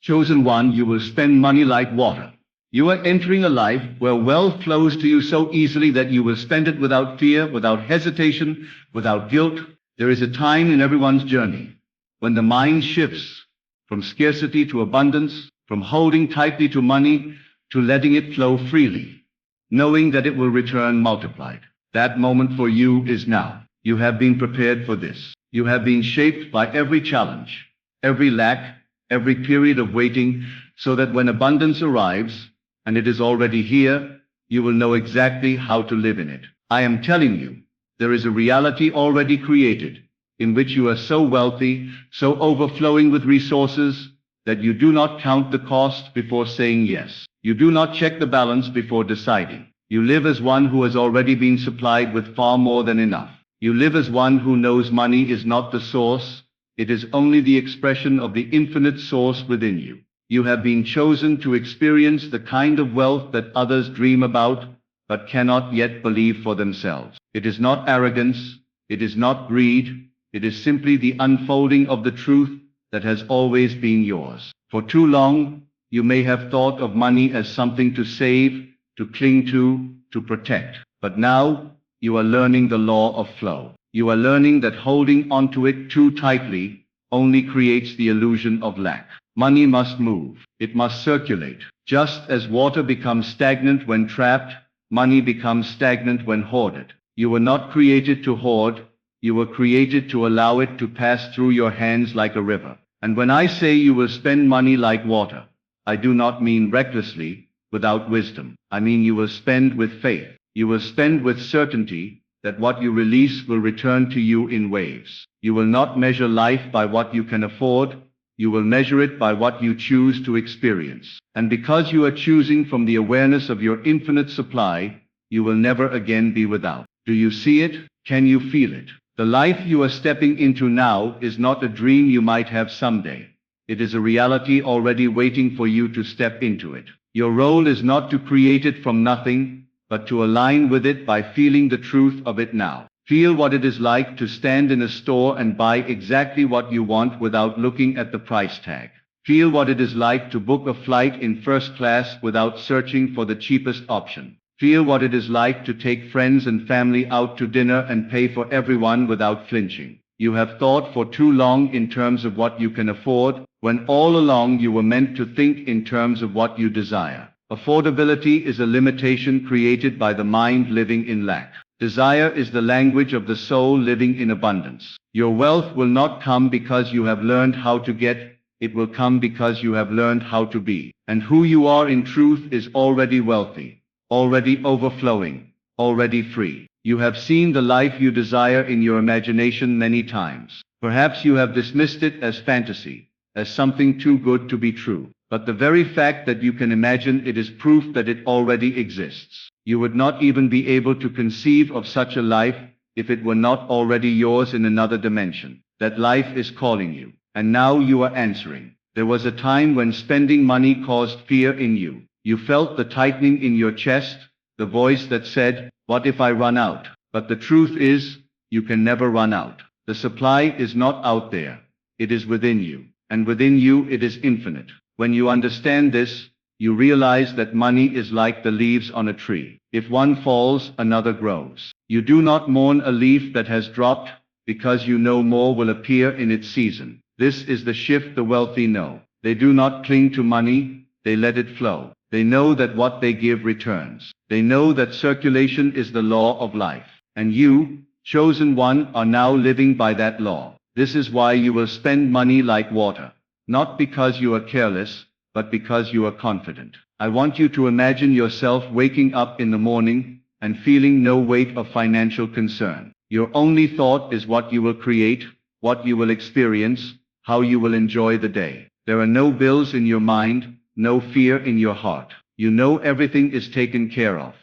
Chosen one, you will spend money like water. You are entering a life where wealth flows to you so easily that you will spend it without fear, without hesitation, without guilt. There is a time in everyone's journey when the mind shifts from scarcity to abundance, from holding tightly to money to letting it flow freely, knowing that it will return multiplied. That moment for you is now. You have been prepared for this. You have been shaped by every challenge, every lack, every period of waiting, so that when abundance arrives, and it is already here, you will know exactly how to live in it. I am telling you, there is a reality already created, in which you are so wealthy, so overflowing with resources, that you do not count the cost before saying yes. You do not check the balance before deciding. You live as one who has already been supplied with far more than enough. You live as one who knows money is not the source, it is only the expression of the infinite source within you. You have been chosen to experience the kind of wealth that others dream about, but cannot yet believe for themselves. It is not arrogance, it is not greed, it is simply the unfolding of the truth that has always been yours. For too long, you may have thought of money as something to save, to cling to protect. But now, you are learning the law of flow. You are learning that holding onto it too tightly only creates the illusion of lack. Money must move. It must circulate. Just as water becomes stagnant when trapped, money becomes stagnant when hoarded. You were not created to hoard. You were created to allow it to pass through your hands like a river. And when I say you will spend money like water, I do not mean recklessly, without wisdom. I mean you will spend with faith. You will spend with certainty that what you release will return to you in waves. You will not measure life by what you can afford. You will measure it by what you choose to experience. And because you are choosing from the awareness of your infinite supply, you will never again be without. Do you see it? Can you feel it? The life you are stepping into now is not a dream you might have someday. It is a reality already waiting for you to step into it. Your role is not to create it from nothing, but to align with it by feeling the truth of it now. Feel what it is like to stand in a store and buy exactly what you want without looking at the price tag. Feel what it is like to book a flight in first class without searching for the cheapest option. Feel what it is like to take friends and family out to dinner and pay for everyone without flinching. You have thought for too long in terms of what you can afford, when all along you were meant to think in terms of what you desire. Affordability is a limitation created by the mind living in lack. Desire is the language of the soul living in abundance. Your wealth will not come because you have learned how to get, it will come because you have learned how to be. And who you are in truth is already wealthy, already overflowing, already free. You have seen the life you desire in your imagination many times. Perhaps you have dismissed it as fantasy, as something too good to be true. But the very fact that you can imagine it is proof that it already exists. You would not even be able to conceive of such a life if it were not already yours in another dimension. That life is calling you, and now you are answering. There was a time when spending money caused fear in you. You felt the tightening in your chest, the voice that said, "What if I run out?" But the truth is, you can never run out. The supply is not out there. It is within you, and within you it is infinite. When you understand this, you realize that money is like the leaves on a tree. If one falls, another grows. You do not mourn a leaf that has dropped, because you know more will appear in its season. This is the shift the wealthy know. They do not cling to money, they let it flow. They know that what they give returns. They know that circulation is the law of life. And you, chosen one, are now living by that law. This is why you will spend money like water. Not because you are careless, but because you are confident. I want you to imagine yourself waking up in the morning and feeling no weight of financial concern. Your only thought is what you will create, what you will experience, how you will enjoy the day. There are no bills in your mind, no fear in your heart. You know everything is taken care of,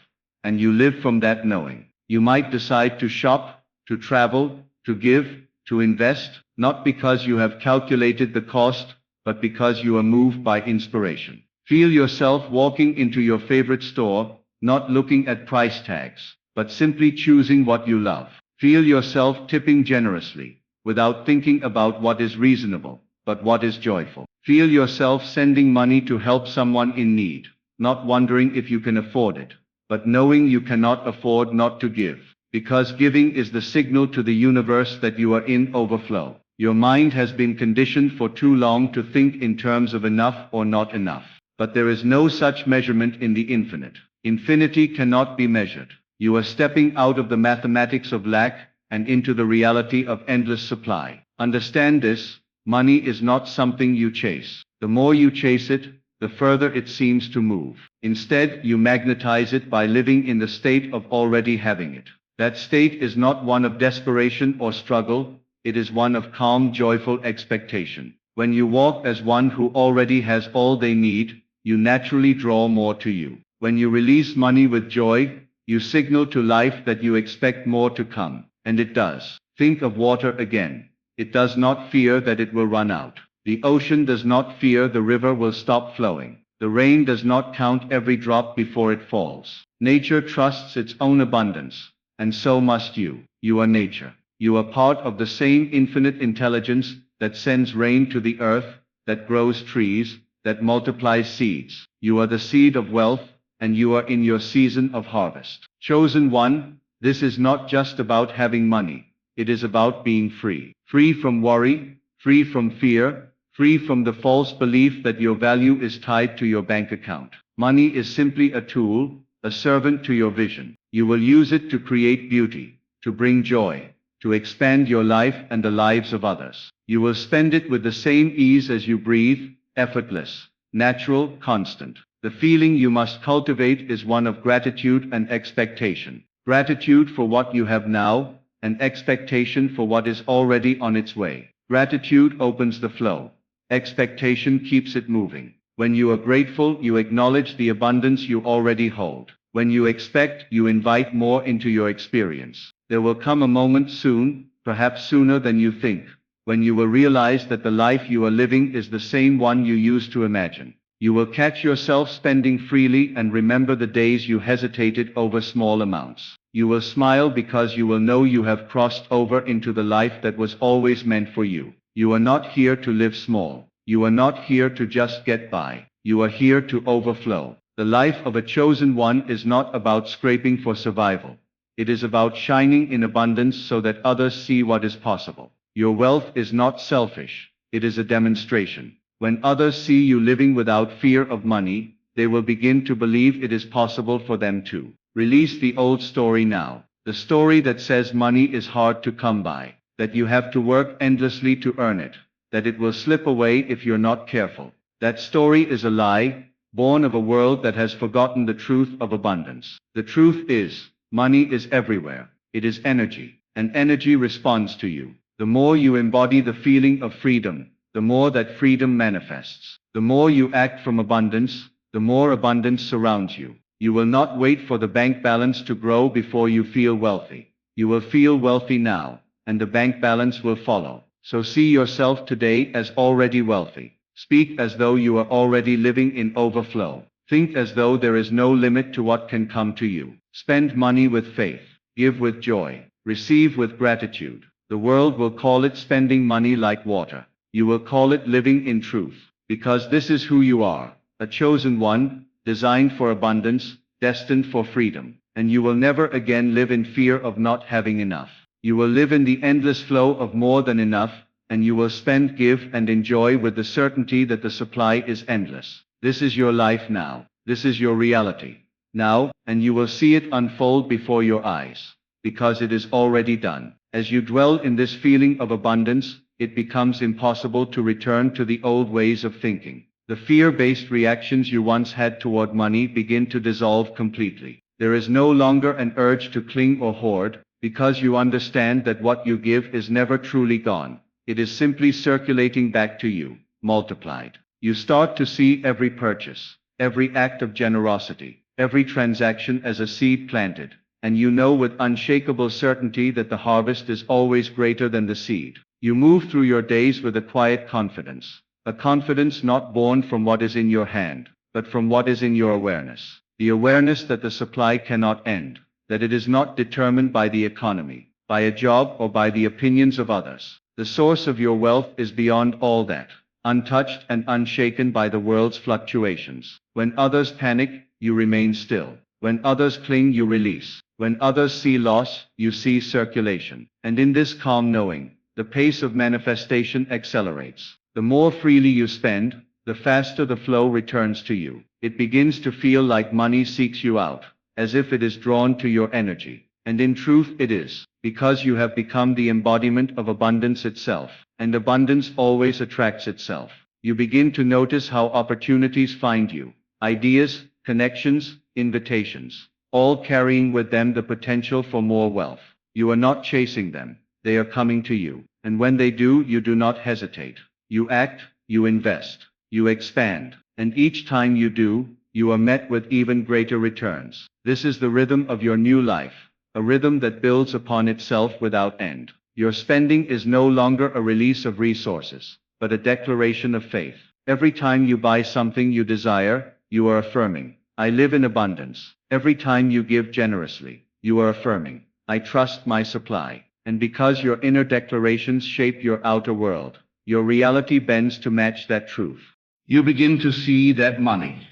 and you live from that knowing. You might decide to shop, to travel, to give, to invest, not because you have calculated the cost, but because you are moved by inspiration. Feel yourself walking into your favorite store, not looking at price tags, but simply choosing what you love. Feel yourself tipping generously, without thinking about what is reasonable, but what is joyful. Feel yourself sending money to help someone in need, not wondering if you can afford it, but knowing you cannot afford not to give, because giving is the signal to the universe that you are in overflow. Your mind has been conditioned for too long to think in terms of enough or not enough. But there is no such measurement in the infinite. Infinity cannot be measured. You are stepping out of the mathematics of lack and into the reality of endless supply. Understand this: money is not something you chase. The more you chase it, the further it seems to move. Instead, you magnetize it by living in the state of already having it. That state is not one of desperation or struggle, it is one of calm, joyful expectation. When you walk as one who already has all they need, you naturally draw more to you. When you release money with joy, you signal to life that you expect more to come, and it does. Think of water again. It does not fear that it will run out. The ocean does not fear the river will stop flowing. The rain does not count every drop before it falls. Nature trusts its own abundance, and so must you. You are nature. You are part of the same infinite intelligence that sends rain to the earth, that grows trees, that multiplies seeds. You are the seed of wealth, and you are in your season of harvest. Chosen one, this is not just about having money. It is about being free. Free from worry, free from fear, free from the false belief that your value is tied to your bank account. Money is simply a tool, a servant to your vision. You will use it to create beauty, to bring joy, to expand your life and the lives of others. You will spend it with the same ease as you breathe, effortless, natural, constant. The feeling you must cultivate is one of gratitude and expectation. Gratitude for what you have now, and expectation for what is already on its way. Gratitude opens the flow. Expectation keeps it moving. When you are grateful, you acknowledge the abundance you already hold. When you expect, you invite more into your experience. There will come a moment soon, perhaps sooner than you think, when you will realize that the life you are living is the same one you used to imagine. You will catch yourself spending freely and remember the days you hesitated over small amounts. You will smile because you will know you have crossed over into the life that was always meant for you. You are not here to live small. You are not here to just get by. You are here to overflow. The life of a chosen one is not about scraping for survival. It is about shining in abundance so that others see what is possible. Your wealth is not selfish. It is a demonstration. When others see you living without fear of money, they will begin to believe it is possible for them too. Release the old story now. The story that says money is hard to come by, that you have to work endlessly to earn it, that it will slip away if you're not careful. That story is a lie, born of a world that has forgotten the truth of abundance. The truth is, money is everywhere. It is energy, and energy responds to you. The more you embody the feeling of freedom, the more that freedom manifests. The more you act from abundance, the more abundance surrounds you. You will not wait for the bank balance to grow before you feel wealthy. You will feel wealthy now, and the bank balance will follow. So see yourself today as already wealthy. Speak as though you are already living in overflow. Think as though there is no limit to what can come to you. Spend money with faith. Give with joy. Receive with gratitude. The world will call it spending money like water. You will call it living in truth. Because this is who you are, a chosen one, designed for abundance, destined for freedom. And you will never again live in fear of not having enough. You will live in the endless flow of more than enough, and you will spend, give, and enjoy with the certainty that the supply is endless. This is your life now. This is your reality now, and you will see it unfold before your eyes, because it is already done. As you dwell in this feeling of abundance, it becomes impossible to return to the old ways of thinking. The fear-based reactions you once had toward money begin to dissolve completely. There is no longer an urge to cling or hoard, because you understand that what you give is never truly gone. It is simply circulating back to you, multiplied. You start to see every purchase, every act of generosity, every transaction as a seed planted, and you know with unshakable certainty that the harvest is always greater than the seed. You move through your days with a quiet confidence, a confidence not born from what is in your hand, but from what is in your awareness. The awareness that the supply cannot end, that it is not determined by the economy, by a job, or by the opinions of others. The source of your wealth is beyond all that. untouched and unshaken by the world's fluctuations. When others panic, you remain still. When others cling, you release. When others see loss, you see circulation. And in this calm knowing, the pace of manifestation accelerates. The more freely you spend, the faster the flow returns to you. It begins to feel like money seeks you out, as if it is drawn to your energy. And in truth it is, because you have become the embodiment of abundance itself. And abundance always attracts itself. You begin to notice how opportunities find you. Ideas, connections, invitations, all carrying with them the potential for more wealth. You are not chasing them, they are coming to you. And when they do, you do not hesitate. You act, you invest, you expand. And each time you do, you are met with even greater returns. This is the rhythm of your new life, a rhythm that builds upon itself without end. Your spending is no longer a release of resources, but a declaration of faith. Every time you buy something you desire, you are affirming, I live in abundance. Every time you give generously, you are affirming, I trust my supply. And because your inner declarations shape your outer world, your reality bends to match that truth. You begin to see that money,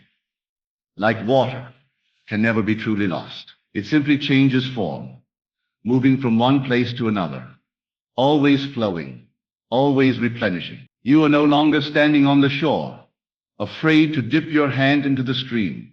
like water, can never be truly lost. It simply changes form, moving from one place to another, always flowing, always replenishing. You are no longer standing on the shore, afraid to dip your hand into the stream.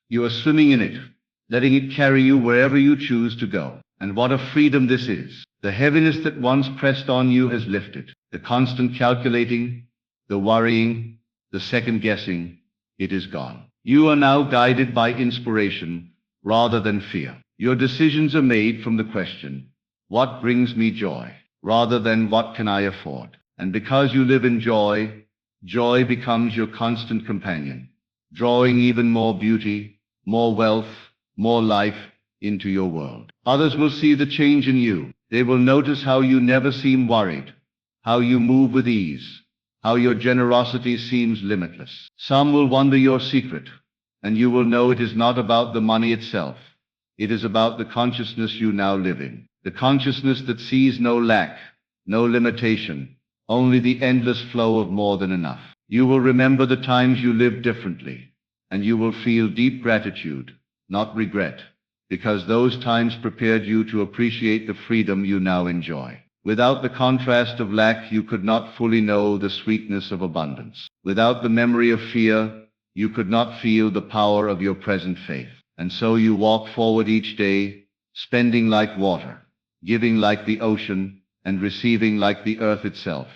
You are swimming in it, letting it carry you wherever you choose to go. And what a freedom this is. The heaviness that once pressed on you has lifted. The constant calculating, the worrying, the second guessing, it is gone. You are now guided by inspiration rather than fear. Your decisions are made from the question, what brings me joy, rather than what can I afford? And because you live in joy, joy becomes your constant companion, drawing even more beauty, more wealth, more life into your world. Others will see the change in you. They will notice how you never seem worried, how you move with ease, how your generosity seems limitless. Some will wonder your secret, and you will know it is not about the money itself. It is about the consciousness you now live in, the consciousness that sees no lack, no limitation, only the endless flow of more than enough. You will remember the times you lived differently, and you will feel deep gratitude, not regret, because those times prepared you to appreciate the freedom you now enjoy. Without the contrast of lack, you could not fully know the sweetness of abundance. Without the memory of fear, you could not feel the power of your present faith. And so you walk forward each day, spending like water, giving like the ocean, and receiving like the earth itself,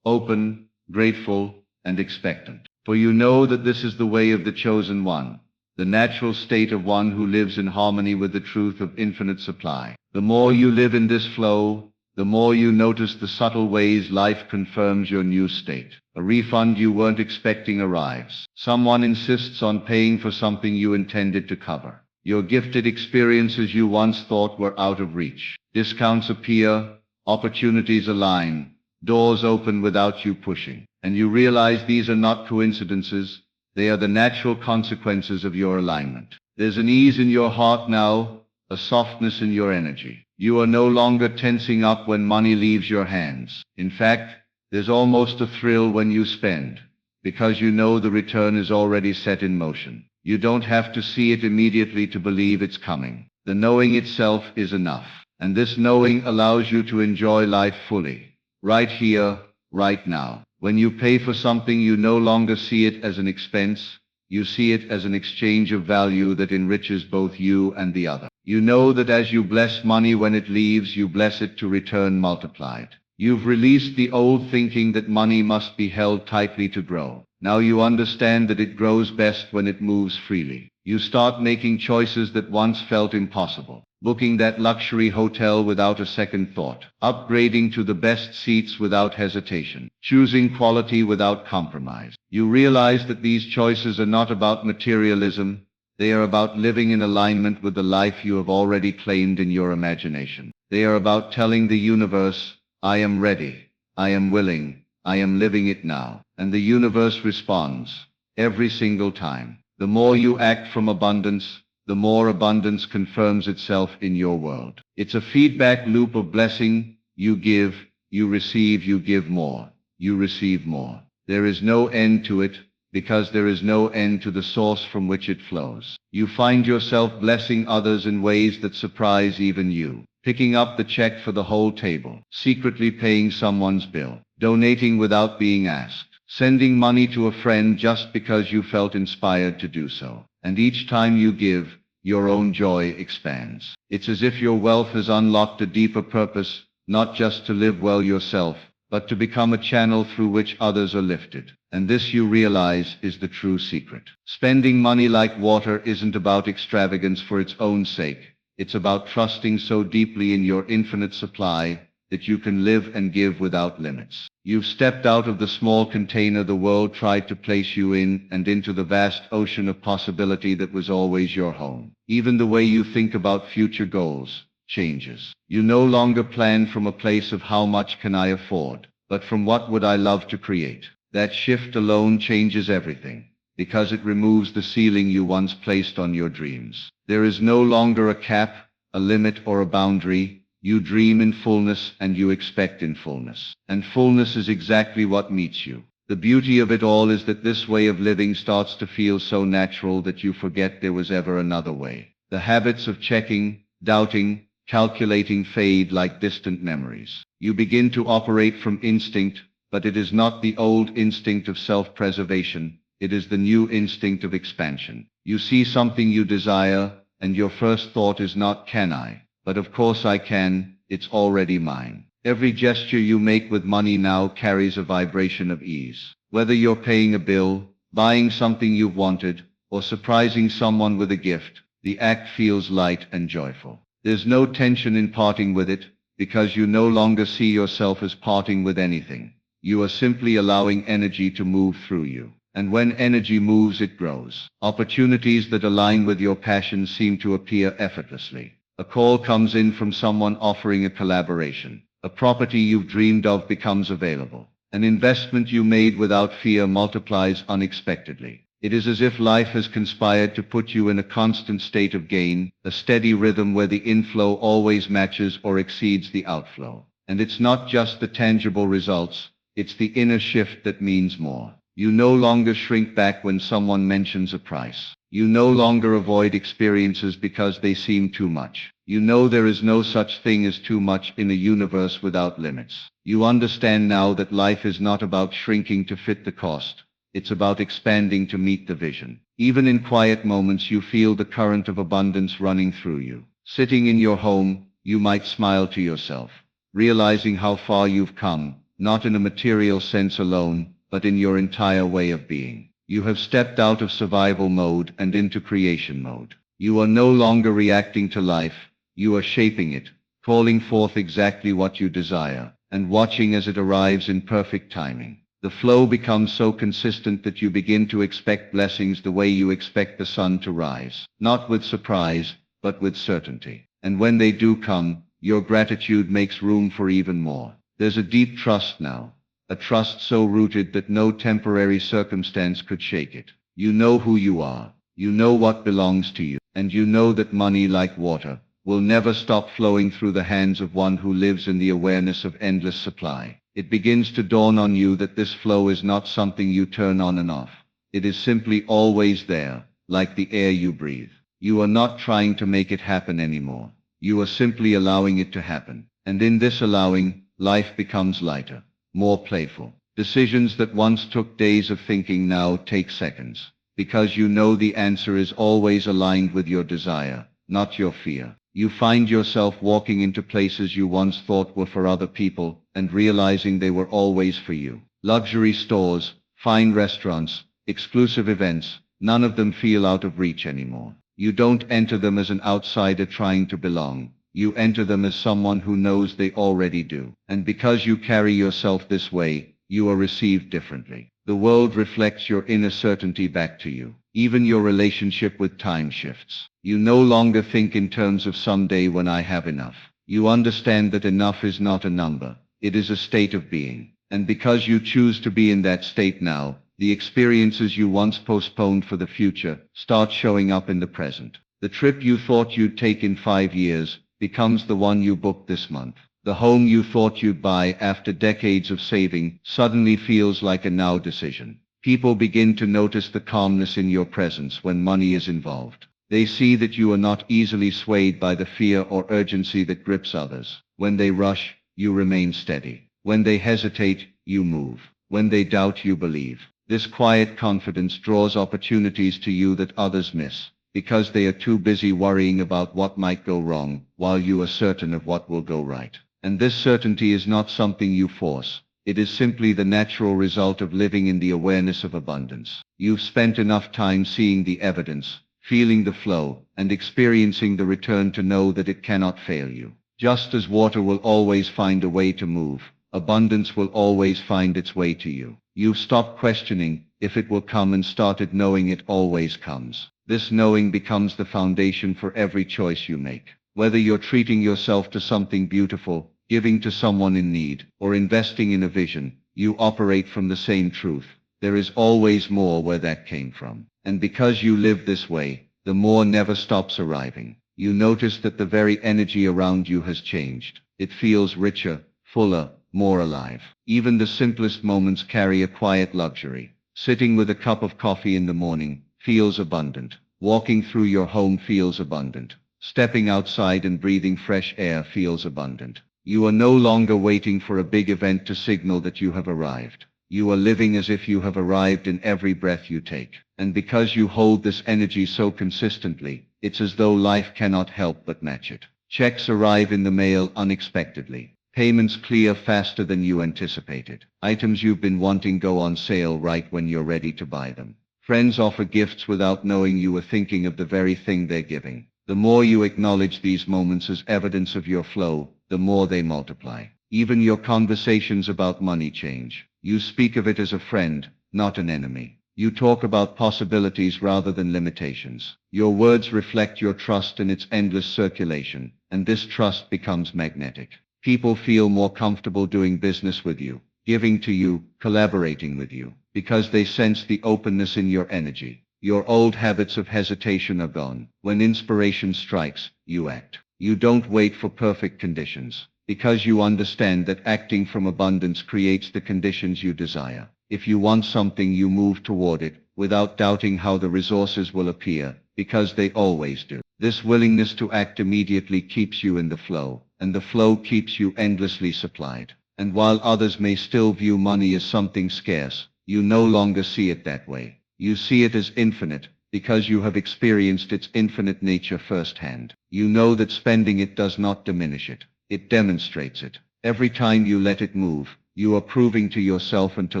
open, grateful, and expectant. For you know that this is the way of the chosen one, the natural state of one who lives in harmony with the truth of infinite supply. The more you live in this flow, the more you notice the subtle ways life confirms your new state. A refund you weren't expecting arrives. Someone insists on paying for something you intended to cover. You're gifted experiences you once thought were out of reach. Discounts appear, opportunities align, doors open without you pushing. And you realize these are not coincidences, they are the natural consequences of your alignment. There's an ease in your heart now, a softness in your energy. You are no longer tensing up when money leaves your hands. In fact, there's almost a thrill when you spend, because you know the return is already set in motion. You don't have to see it immediately to believe it's coming. The knowing itself is enough. And this knowing allows you to enjoy life fully, right here, right now. When you pay for something, you no longer see it as an expense, you see it as an exchange of value that enriches both you and the other. You know that as you bless money when it leaves, you bless it to return multiplied. You've released the old thinking that money must be held tightly to grow. Now you understand that it grows best when it moves freely. You start making choices that once felt impossible. Booking that luxury hotel without a second thought. Upgrading to the best seats without hesitation. Choosing quality without compromise. You realize that these choices are not about materialism. They are about living in alignment with the life you have already claimed in your imagination. They are about telling the universe, I am ready, I am willing, I am living it now. And the universe responds, every single time. The more you act from abundance, the more abundance confirms itself in your world. It's a feedback loop of blessing. You give, you receive, you give more, you receive more. There is no end to it, because there is no end to the source from which it flows. You find yourself blessing others in ways that surprise even you. Picking up the check for the whole table, secretly paying someone's bill, donating without being asked, sending money to a friend just because you felt inspired to do so. And each time you give, your own joy expands. It's as if your wealth has unlocked a deeper purpose, not just to live well yourself, but to become a channel through which others are lifted. And this, you realize, is the true secret. Spending money like water isn't about extravagance for its own sake. It's about trusting so deeply in your infinite supply that you can live and give without limits. You've stepped out of the small container the world tried to place you in and into the vast ocean of possibility that was always your home. Even the way you think about future goals changes. You no longer plan from a place of how much can I afford, but from what would I love to create. That shift alone changes everything, because it removes the ceiling you once placed on your dreams. There is no longer a cap, a limit, or a boundary. You dream in fullness and you expect in fullness. And fullness is exactly what meets you. The beauty of it all is that this way of living starts to feel so natural that you forget there was ever another way. The habits of checking, doubting, calculating fade like distant memories. You begin to operate from instinct, but it is not the old instinct of self-preservation. It is the new instinct of expansion. You see something you desire, and your first thought is not, can I? But of course I can, it's already mine. Every gesture you make with money now carries a vibration of ease. Whether you're paying a bill, buying something you've wanted, or surprising someone with a gift, the act feels light and joyful. There's no tension in parting with it, because you no longer see yourself as parting with anything. You are simply allowing energy to move through you. And when energy moves, it grows. Opportunities that align with your passion seem to appear effortlessly. A call comes in from someone offering a collaboration. A property you've dreamed of becomes available. An investment you made without fear multiplies unexpectedly. It is as if life has conspired to put you in a constant state of gain, a steady rhythm where the inflow always matches or exceeds the outflow. And it's not just the tangible results, it's the inner shift that means more. You no longer shrink back when someone mentions a price. You no longer avoid experiences because they seem too much. You know there is no such thing as too much in a universe without limits. You understand now that life is not about shrinking to fit the cost. It's about expanding to meet the vision. Even in quiet moments you feel the current of abundance running through you. Sitting in your home, you might smile to yourself, realizing how far you've come, not in a material sense alone, but in your entire way of being. You have stepped out of survival mode and into creation mode. You are no longer reacting to life, you are shaping it, calling forth exactly what you desire, and watching as it arrives in perfect timing. The flow becomes so consistent that you begin to expect blessings the way you expect the sun to rise, not with surprise, but with certainty. And when they do come, your gratitude makes room for even more. There's a deep trust now. A trust so rooted that no temporary circumstance could shake it. You know who you are, you know what belongs to you, and you know that money, like water, will never stop flowing through the hands of one who lives in the awareness of endless supply. It begins to dawn on you that this flow is not something you turn on and off. It is simply always there, like the air you breathe. You are not trying to make it happen anymore. You are simply allowing it to happen. And in this allowing, life becomes lighter, more playful. Decisions that once took days of thinking now take seconds, because you know the answer is always aligned with your desire, not your fear. You find yourself walking into places you once thought were for other people, and realizing they were always for you. Luxury stores, fine restaurants, exclusive events, none of them feel out of reach anymore. You don't enter them as an outsider trying to belong. You enter them as someone who knows they already do. And because you carry yourself this way, you are received differently. The world reflects your inner certainty back to you. Even your relationship with time shifts. You no longer think in terms of someday when I have enough. You understand that enough is not a number. It is a state of being. And because you choose to be in that state now, the experiences you once postponed for the future start showing up in the present. The trip you thought you'd take in 5 years becomes the one you booked this month. The home you thought you'd buy after decades of saving suddenly feels like a now decision. People begin to notice the calmness in your presence when money is involved. They see that you are not easily swayed by the fear or urgency that grips others. When they rush, you remain steady. When they hesitate, you move. When they doubt, you believe. This quiet confidence draws opportunities to you that others miss, because they are too busy worrying about what might go wrong, while you are certain of what will go right. And this certainty is not something you force. It is simply the natural result of living in the awareness of abundance. You've spent enough time seeing the evidence, feeling the flow, and experiencing the return to know that it cannot fail you. Just as water will always find a way to move, abundance will always find its way to you. You've stopped questioning if it will come and started knowing it always comes. This knowing becomes the foundation for every choice you make. Whether you're treating yourself to something beautiful, giving to someone in need, or investing in a vision, you operate from the same truth. There is always more where that came from. And because you live this way, the more never stops arriving. You notice that the very energy around you has changed. It feels richer, fuller, more alive. Even the simplest moments carry a quiet luxury. Sitting with a cup of coffee in the morning feels abundant. Walking through your home feels abundant. Stepping outside and breathing fresh air feels abundant. You are no longer waiting for a big event to signal that you have arrived. You are living as if you have arrived in every breath you take. And because you hold this energy so consistently, it's as though life cannot help but match it. Checks arrive in the mail unexpectedly. Payments clear faster than you anticipated. Items you've been wanting go on sale right when you're ready to buy them. Friends offer gifts without knowing you were thinking of the very thing they're giving. The more you acknowledge these moments as evidence of your flow, the more they multiply. Even your conversations about money change. You speak of it as a friend, not an enemy. You talk about possibilities rather than limitations. Your words reflect your trust in its endless circulation, and this trust becomes magnetic. People feel more comfortable doing business with you, giving to you, collaborating with you, because they sense the openness in your energy. Your old habits of hesitation are gone. When inspiration strikes, you act. You don't wait for perfect conditions, because you understand that acting from abundance creates the conditions you desire. If you want something, you move toward it, without doubting how the resources will appear, because they always do. This willingness to act immediately keeps you in the flow, and the flow keeps you endlessly supplied. And while others may still view money as something scarce, you no longer see it that way. You see it as infinite, because you have experienced its infinite nature firsthand. You know that spending it does not diminish it. It demonstrates it. Every time you let it move, you are proving to yourself and to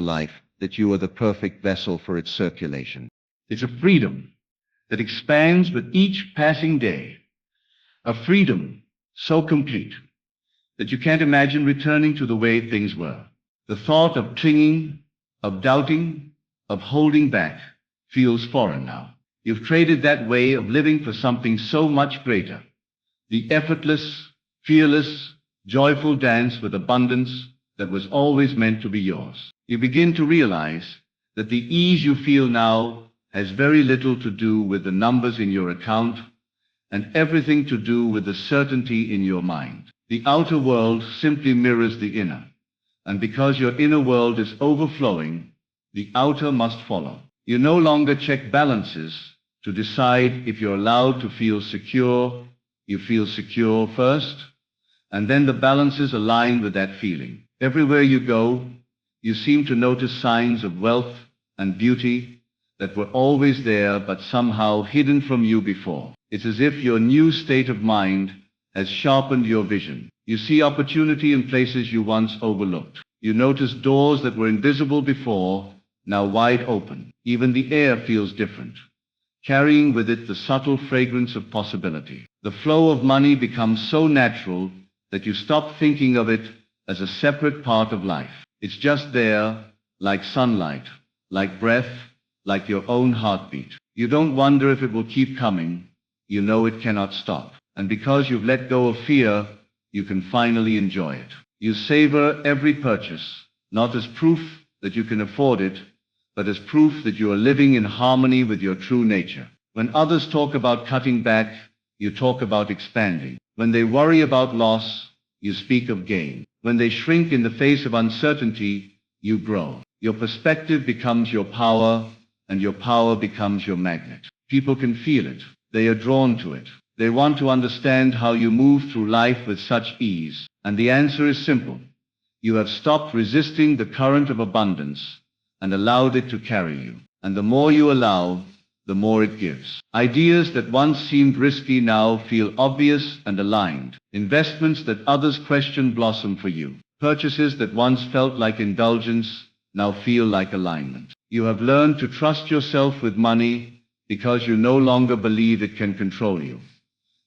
life that you are the perfect vessel for its circulation. It's a freedom that expands with each passing day. A freedom so complete that you can't imagine returning to the way things were. The thought of clinging, of doubting, of holding back feels foreign now. You've traded that way of living for something so much greater. The effortless, fearless, joyful dance with abundance that was always meant to be yours. You begin to realize that the ease you feel now has very little to do with the numbers in your account and everything to do with the certainty in your mind. The outer world simply mirrors the inner, and because your inner world is overflowing, the outer must follow. You no longer check balances to decide if you're allowed to feel secure. You feel secure first, and then the balances align with that feeling. Everywhere you go, you seem to notice signs of wealth and beauty that were always there but somehow hidden from you before. It's as if your new state of mind has sharpened your vision. You see opportunity in places you once overlooked. You notice doors that were invisible before, now wide open. Even the air feels different, carrying with it the subtle fragrance of possibility. The flow of money becomes so natural that you stop thinking of it as a separate part of life. It's just there, like sunlight, like breath, like your own heartbeat. You don't wonder if it will keep coming. You know it cannot stop. And because you've let go of fear, you can finally enjoy it. You savor every purchase, not as proof that you can afford it, but as proof that you are living in harmony with your true nature. When others talk about cutting back, you talk about expanding. When they worry about loss, you speak of gain. When they shrink in the face of uncertainty, you grow. Your perspective becomes your power, and your power becomes your magnet. People can feel it. They are drawn to it. They want to understand how you move through life with such ease. And the answer is simple. You have stopped resisting the current of abundance and allowed it to carry you. And the more you allow, the more it gives. Ideas that once seemed risky now feel obvious and aligned. Investments that others questioned blossom for you. Purchases that once felt like indulgence now feel like alignment. You have learned to trust yourself with money because you no longer believe it can control you.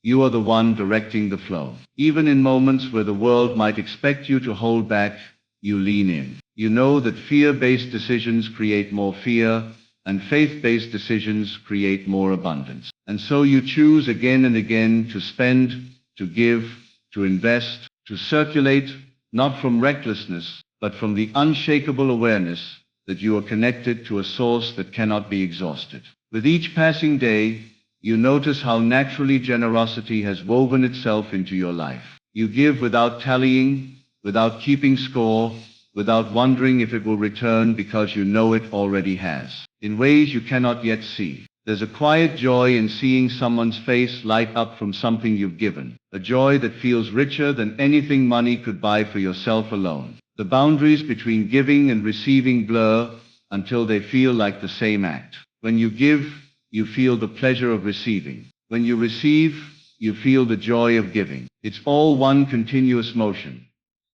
You are the one directing the flow. Even in moments where the world might expect you to hold back, you lean in. You know that fear-based decisions create more fear, and faith-based decisions create more abundance. And so you choose again and again to spend, to give, to invest, to circulate, not from recklessness, but from the unshakable awareness that you are connected to a source that cannot be exhausted. With each passing day, you notice how naturally generosity has woven itself into your life. You give without tallying, without keeping score, without wondering if it will return because you know it already has, in ways you cannot yet see. There's a quiet joy in seeing someone's face light up from something you've given, a joy that feels richer than anything money could buy for yourself alone. The boundaries between giving and receiving blur until they feel like the same act. When you give, you feel the pleasure of receiving. When you receive, you feel the joy of giving. It's all one continuous motion.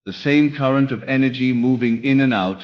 The same current of energy moving in and out,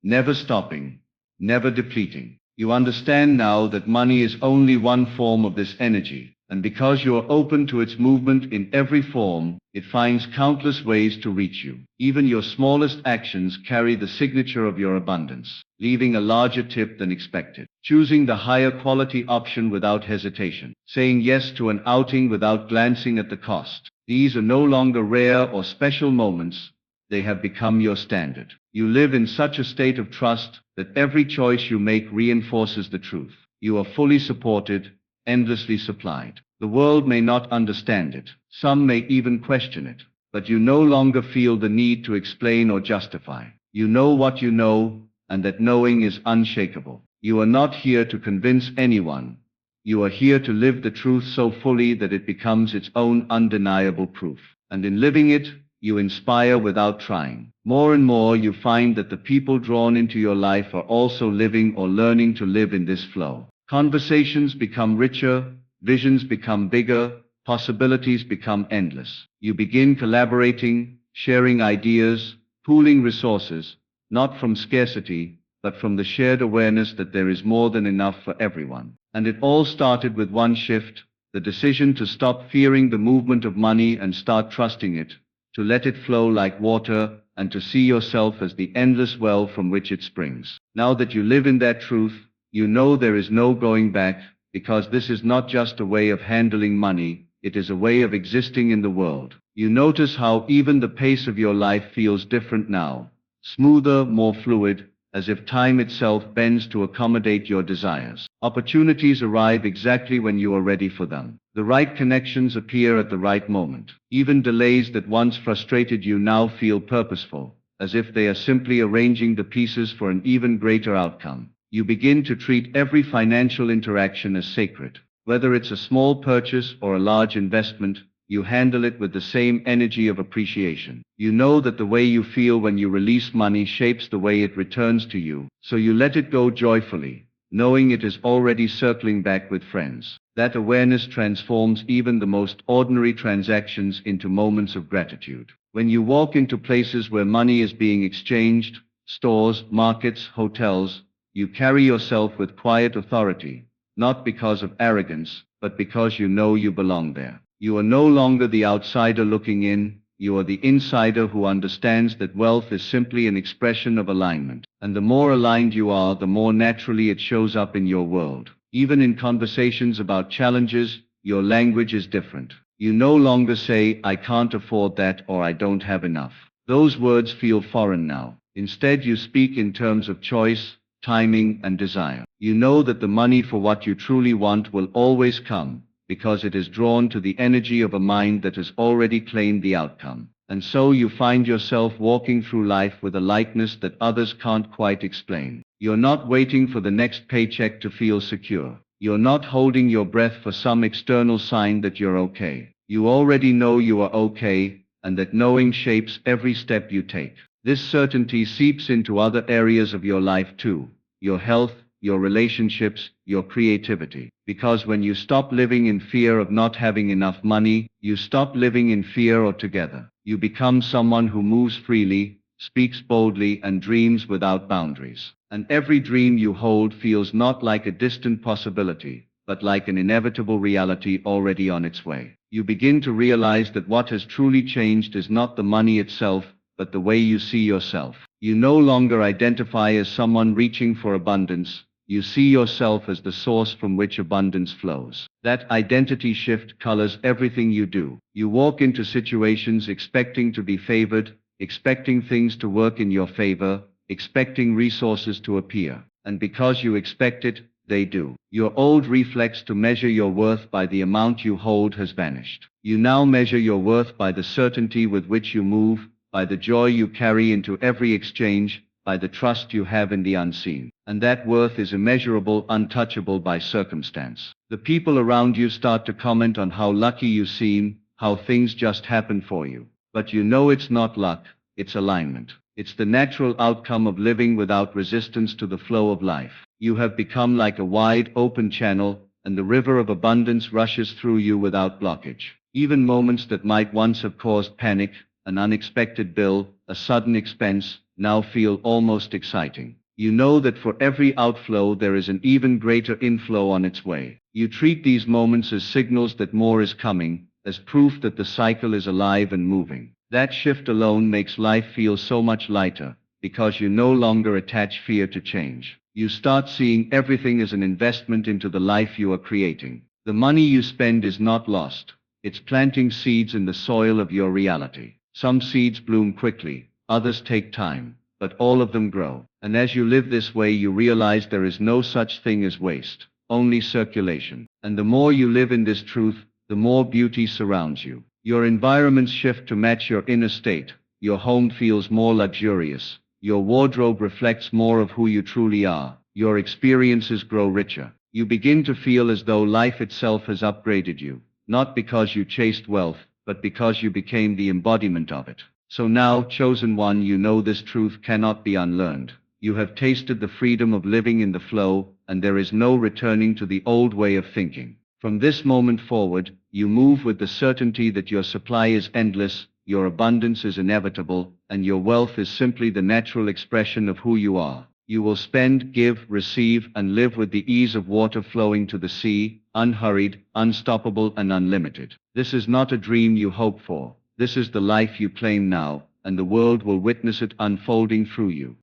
never stopping, never depleting. You understand now that money is only one form of this energy, and because you are open to its movement in every form, it finds countless ways to reach you. Even your smallest actions carry the signature of your abundance, leaving a larger tip than expected. Choosing the higher quality option without hesitation. Saying yes to an outing without glancing at the cost. These are no longer rare or special moments. They have become your standard. You live in such a state of trust that every choice you make reinforces the truth. You are fully supported, endlessly supplied. The world may not understand it. Some may even question it. But you no longer feel the need to explain or justify. You know what you know, and that knowing is unshakable. You are not here to convince anyone. You are here to live the truth so fully that it becomes its own undeniable proof. And in living it, you inspire without trying. More and more you find that the people drawn into your life are also living or learning to live in this flow. Conversations become richer, visions become bigger, possibilities become endless. You begin collaborating, sharing ideas, pooling resources, not from scarcity, but from the shared awareness that there is more than enough for everyone. And it all started with one shift, the decision to stop fearing the movement of money and start trusting it, to let it flow like water, and to see yourself as the endless well from which it springs. Now that you live in that truth, you know there is no going back, because this is not just a way of handling money, it is a way of existing in the world. You notice how even the pace of your life feels different now, smoother, more fluid, as if time itself bends to accommodate your desires. Opportunities arrive exactly when you are ready for them. The right connections appear at the right moment. Even delays that once frustrated you now feel purposeful, as if they are simply arranging the pieces for an even greater outcome. You begin to treat every financial interaction as sacred. Whether it's a small purchase or a large investment, you handle it with the same energy of appreciation. You know that the way you feel when you release money shapes the way it returns to you, so you let it go joyfully, knowing it is already circling back with friends. That awareness transforms even the most ordinary transactions into moments of gratitude. When you walk into places where money is being exchanged, stores, markets, hotels, you carry yourself with quiet authority, not because of arrogance, but because you know you belong there. You are no longer the outsider looking in, you are the insider who understands that wealth is simply an expression of alignment. And the more aligned you are, the more naturally it shows up in your world. Even in conversations about challenges, your language is different. You no longer say, "I can't afford that," or "I don't have enough." Those words feel foreign now. Instead, you speak in terms of choice, timing, and desire. You know that the money for what you truly want will always come, because it is drawn to the energy of a mind that has already claimed the outcome. And so you find yourself walking through life with a lightness that others can't quite explain. You're not waiting for the next paycheck to feel secure. You're not holding your breath for some external sign that you're okay. You already know you are okay, and that knowing shapes every step you take. This certainty seeps into other areas of your life too: your health, your relationships, your creativity. Because when you stop living in fear of not having enough money, you stop living in fear altogether. You become someone who moves freely, speaks boldly, and dreams without boundaries. And every dream you hold feels not like a distant possibility, but like an inevitable reality already on its way. You begin to realize that what has truly changed is not the money itself, but the way you see yourself. You no longer identify as someone reaching for abundance. You see yourself as the source from which abundance flows. That identity shift colors everything you do. You walk into situations expecting to be favored, expecting things to work in your favor, expecting resources to appear. And because you expect it, they do. Your old reflex to measure your worth by the amount you hold has vanished. You now measure your worth by the certainty with which you move, by the joy you carry into every exchange, by the trust you have in the unseen. And that worth is immeasurable, untouchable by circumstance. The people around you start to comment on how lucky you seem, how things just happen for you. But you know it's not luck, it's alignment. It's the natural outcome of living without resistance to the flow of life. You have become like a wide, open channel, and the river of abundance rushes through you without blockage. Even moments that might once have caused panic, an unexpected bill, a sudden expense, now feel almost exciting. You know that for every outflow there is an even greater inflow on its way. You treat these moments as signals that more is coming, as proof that the cycle is alive and moving. That shift alone makes life feel so much lighter, because you no longer attach fear to change. You start seeing everything as an investment into the life you are creating. The money you spend is not lost. It's planting seeds in the soil of your reality. Some seeds bloom quickly, others take time, but all of them grow. And as you live this way, you realize there is no such thing as waste, only circulation. And the more you live in this truth, the more beauty surrounds you. Your environments shift to match your inner state. Your home feels more luxurious. Your wardrobe reflects more of who you truly are. Your experiences grow richer. You begin to feel as though life itself has upgraded you, not because you chased wealth, but because you became the embodiment of it. So now, chosen one, you know this truth cannot be unlearned. You have tasted the freedom of living in the flow, and there is no returning to the old way of thinking. From this moment forward, you move with the certainty that your supply is endless, your abundance is inevitable, and your wealth is simply the natural expression of who you are. You will spend, give, receive, and live with the ease of water flowing to the sea, unhurried, unstoppable, and unlimited. This is not a dream you hope for. This is the life you claim now, and the world will witness it unfolding through you.